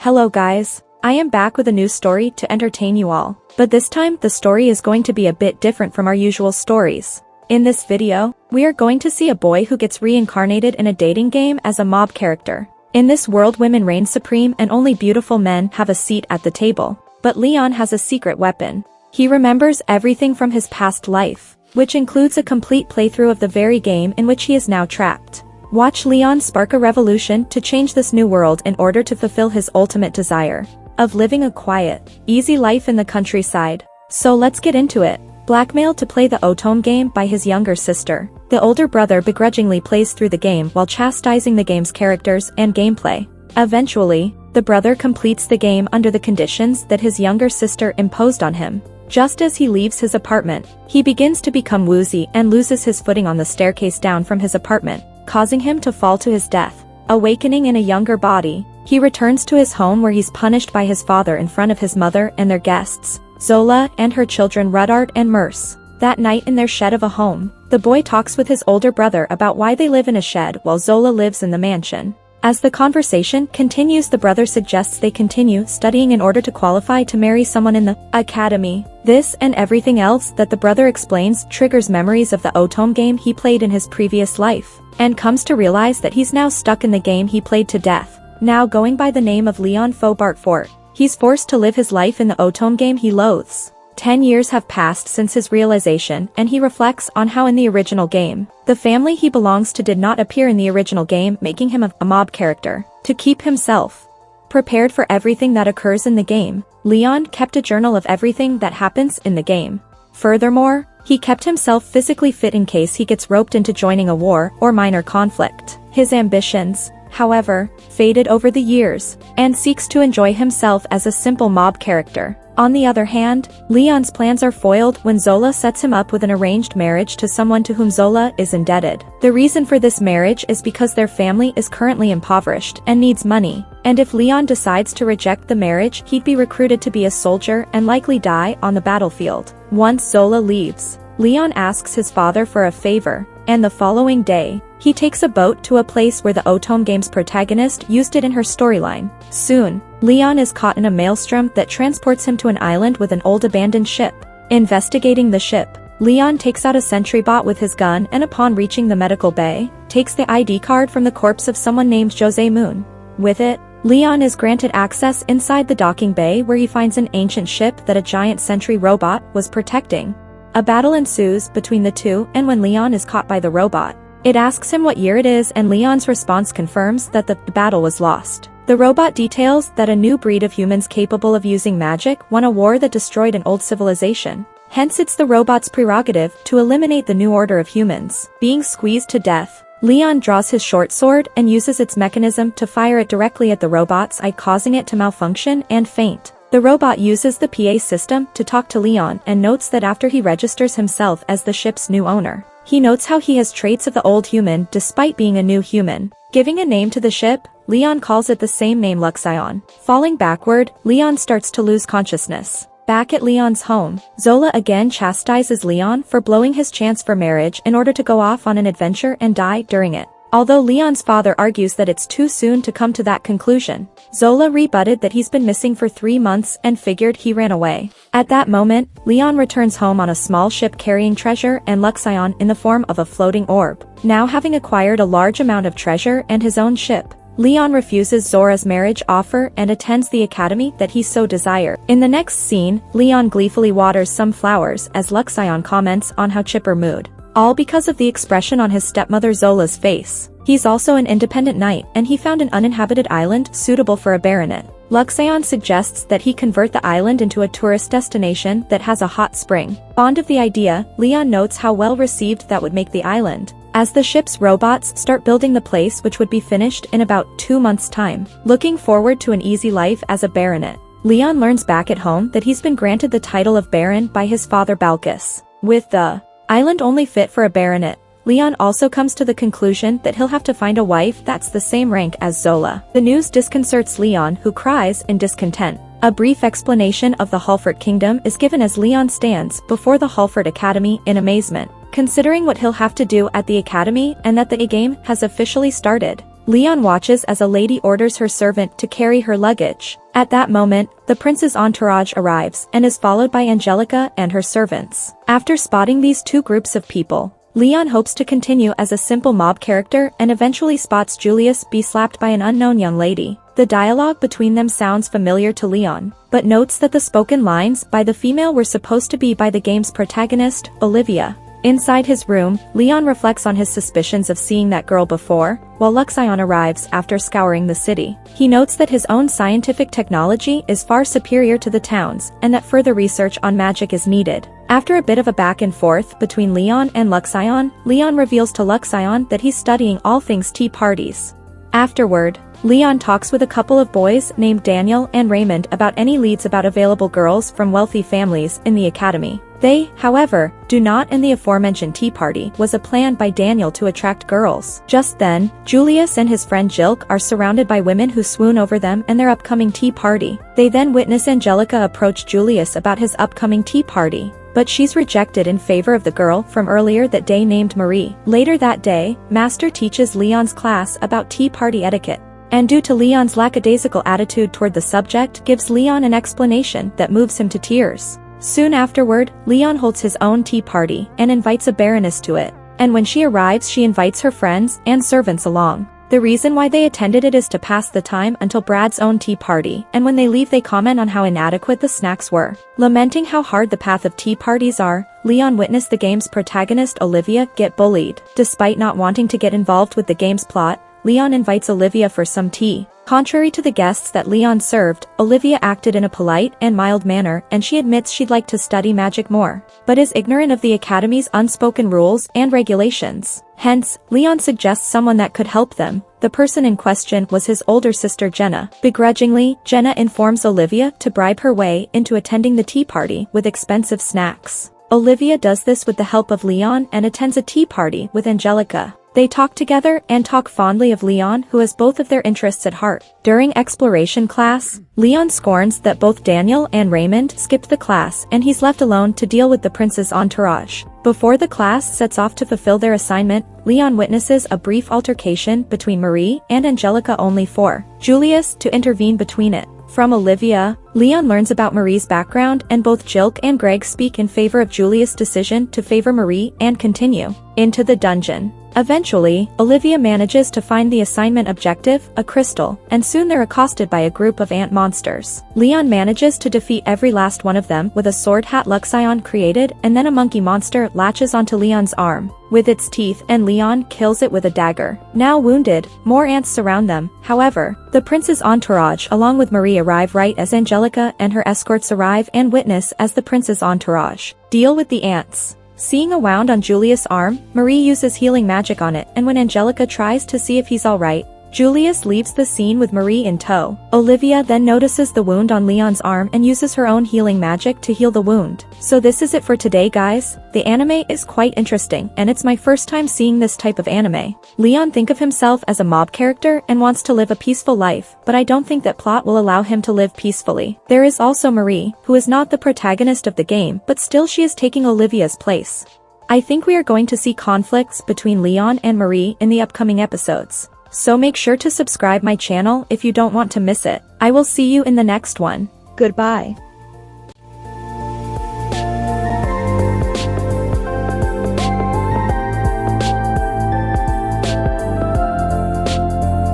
Hello guys, I am back with a new story to entertain you all. But this time the story is going to be a bit different from our usual stories. In this video, we are going to see a boy who gets reincarnated in a dating game as a mob character. In this world, women reign supreme and only beautiful men have a seat at the table. But Leon has a secret weapon. He remembers everything from his past life, which includes a complete playthrough of the very game in which he is now trapped. Watch Leon spark a revolution to change this new world in order to fulfill his ultimate desire of living a quiet, easy life in the countryside. So let's get into it. Blackmailed to play the OTOME game by his younger sister, the older brother begrudgingly plays through the game while chastising the game's characters and gameplay. Eventually, the brother completes the game under the conditions that his younger sister imposed on him. Just as he leaves his apartment, he begins to become woozy and loses his footing on the staircase down from his apartment, causing him to fall to his death. Awakening in a younger body, he returns to his home where he's punished by his father in front of his mother and their guests, Zola and her children Rudyard and Merce. That night in their shed of a home, the boy talks with his older brother about why they live in a shed while Zola lives in the mansion. As the conversation continues, the brother suggests they continue studying in order to qualify to marry someone in the academy. This and everything else that the brother explains triggers memories of the OTOME game he played in his previous life, and comes to realize that he's now stuck in the game he played to death. Now going by the name of Leon Fobart Fort, he's forced to live his life in the OTOME game he loathes. 10 years have passed since his realization, and he reflects on how in the original game, the family he belongs to did not appear in the original game, making him a mob character. To keep himself prepared for everything that occurs in the game, Leon kept a journal of everything that happens in the game. Furthermore, he kept himself physically fit in case he gets roped into joining a war or minor conflict. His ambitions, however, faded over the years, and seeks to enjoy himself as a simple mob character. On the other hand, Leon's plans are foiled when Zola sets him up with an arranged marriage to someone to whom Zola is indebted. The reason for this marriage is because their family is currently impoverished and needs money, and if Leon decides to reject the marriage, he'd be recruited to be a soldier and likely die on the battlefield. Once Zola leaves, Leon asks his father for a favor, and the following day, he takes a boat to a place where the OTOME game's protagonist used it in her storyline. Soon, Leon is caught in a maelstrom that transports him to an island with an old abandoned ship. Investigating the ship, Leon takes out a sentry bot with his gun and upon reaching the medical bay, takes the ID card from the corpse of someone named Jose Moon. With it, Leon is granted access inside the docking bay where he finds an ancient ship that a giant sentry robot was protecting. A battle ensues between the two, and when Leon is caught by the robot, it asks him what year it is, and Leon's response confirms that the battle was lost. The robot details that a new breed of humans capable of using magic won a war that destroyed an old civilization. Hence it's the robot's prerogative to eliminate the new order of humans. Being squeezed to death, Leon draws his short sword and uses its mechanism to fire it directly at the robot's eye, causing it to malfunction and faint. The robot uses the PA system to talk to Leon and notes that after he registers himself as the ship's new owner, he notes how he has traits of the old human despite being a new human. Giving a name to the ship, Leon calls it the same name, Luxion. Falling backward, Leon starts to lose consciousness. Back at Leon's home, Zola again chastises Leon for blowing his chance for marriage in order to go off on an adventure and die during it. Although Leon's father argues that it's too soon to come to that conclusion, Zola rebutted that he's been missing for 3 months and figured he ran away. At that moment, Leon returns home on a small ship carrying treasure and Luxion in the form of a floating orb. Now having acquired a large amount of treasure and his own ship, Leon refuses Zora's marriage offer and attends the academy that he so desired. In the next scene, Leon gleefully waters some flowers as Luxion comments on how chipper mood. All because of the expression on his stepmother Zola's face. He's also an independent knight, and he found an uninhabited island suitable for a baronet. Luxion suggests that he convert the island into a tourist destination that has a hot spring. Fond of the idea, Leon notes how well received that would make the island, as the ship's robots start building the place, which would be finished in about 2 months' time. Looking forward to an easy life as a baronet, Leon learns back at home that he's been granted the title of baron by his father Balkis. With the island only fit for a baronet, Leon also comes to the conclusion that he'll have to find a wife that's the same rank as Zola. The news disconcerts Leon, who cries in discontent. A brief explanation of the Halford Kingdom is given as Leon stands before the Halford Academy in amazement, considering what he'll have to do at the academy and that the game has officially started. Leon watches as a lady orders her servant to carry her luggage. At that moment, the prince's entourage arrives and is followed by Angelica and her servants. After spotting these two groups of people, Leon hopes to continue as a simple mob character and eventually spots Julius be slapped by an unknown young lady. The dialogue between them sounds familiar to Leon, but notes that the spoken lines by the female were supposed to be by the game's protagonist, Olivia. Inside his room, Leon reflects on his suspicions of seeing that girl before, while Luxion arrives after scouring the city. He notes that his own scientific technology is far superior to the town's, and that further research on magic is needed. After a bit of a back and forth between Leon and Luxion, Leon reveals to Luxion that he's studying all things tea parties. Afterward, Leon talks with a couple of boys named Daniel and Raymond about any leads about available girls from wealthy families in the academy. They, however, do not, and the aforementioned tea party was a plan by Daniel to attract girls. Just then, Julius and his friend Jilk are surrounded by women who swoon over them and their upcoming tea party. They then witness Angelica approach Julius about his upcoming tea party, but she's rejected in favor of the girl from earlier that day named Marie. Later that day, Master teaches Leon's class about tea party etiquette, and due to Leon's lackadaisical attitude toward the subject gives Leon an explanation that moves him to tears. Soon afterward, Leon holds his own tea party and invites a baroness to it, and when she arrives she invites her friends and servants along. The reason why they attended it is to pass the time until Brad's own tea party, and when they leave they comment on how inadequate the snacks were. Lamenting how hard the path of tea parties are, Leon witnessed the game's protagonist Olivia get bullied. Despite not wanting to get involved with the game's plot, Leon invites Olivia for some tea. Contrary to the guests that Leon served, Olivia acted in a polite and mild manner, and she admits she'd like to study magic more, but is ignorant of the academy's unspoken rules and regulations. Hence, Leon suggests someone that could help them. The person in question was his older sister Jenna. Begrudgingly, Jenna informs Olivia to bribe her way into attending the tea party with expensive snacks. Olivia does this with the help of Leon and attends a tea party with Angelica. They talk together and talk fondly of Leon, who has both of their interests at heart. During exploration class, Leon scorns that both Daniel and Raymond skipped the class and he's left alone to deal with the prince's entourage. Before the class sets off to fulfill their assignment, Leon witnesses a brief altercation between Marie and Angelica, only for Julius to intervene between it. From Olivia, Leon learns about Marie's background, and both Jilk and Greg speak in favor of Julius' decision to favor Marie and continue into the dungeon. Eventually, Olivia manages to find the assignment objective, a crystal, and soon they're accosted by a group of ant monsters. Leon manages to defeat every last one of them with a sword hat Luxion created, and then a monkey monster latches onto Leon's arm with its teeth and Leon kills it with a dagger. Now wounded, more ants surround them. However, the prince's entourage along with Marie arrive right as Angelica and her escorts arrive and witness as the prince's entourage deal with the ants. Seeing a wound on Julius' arm, Marie uses healing magic on it, and when Angelica tries to see if he's alright, Julius leaves the scene with Marie in tow. Olivia then notices the wound on Leon's arm and uses her own healing magic to heal the wound. So this is it for today, guys. The anime is quite interesting, and it's my first time seeing this type of anime. Leon thinks of himself as a mob character and wants to live a peaceful life, but I don't think that plot will allow him to live peacefully. There is also Marie, who is not the protagonist of the game, but still she is taking Olivia's place. I think we are going to see conflicts between Leon and Marie in the upcoming episodes. So make sure to subscribe my channel if you don't want to miss it. I will see you in the next one. Goodbye.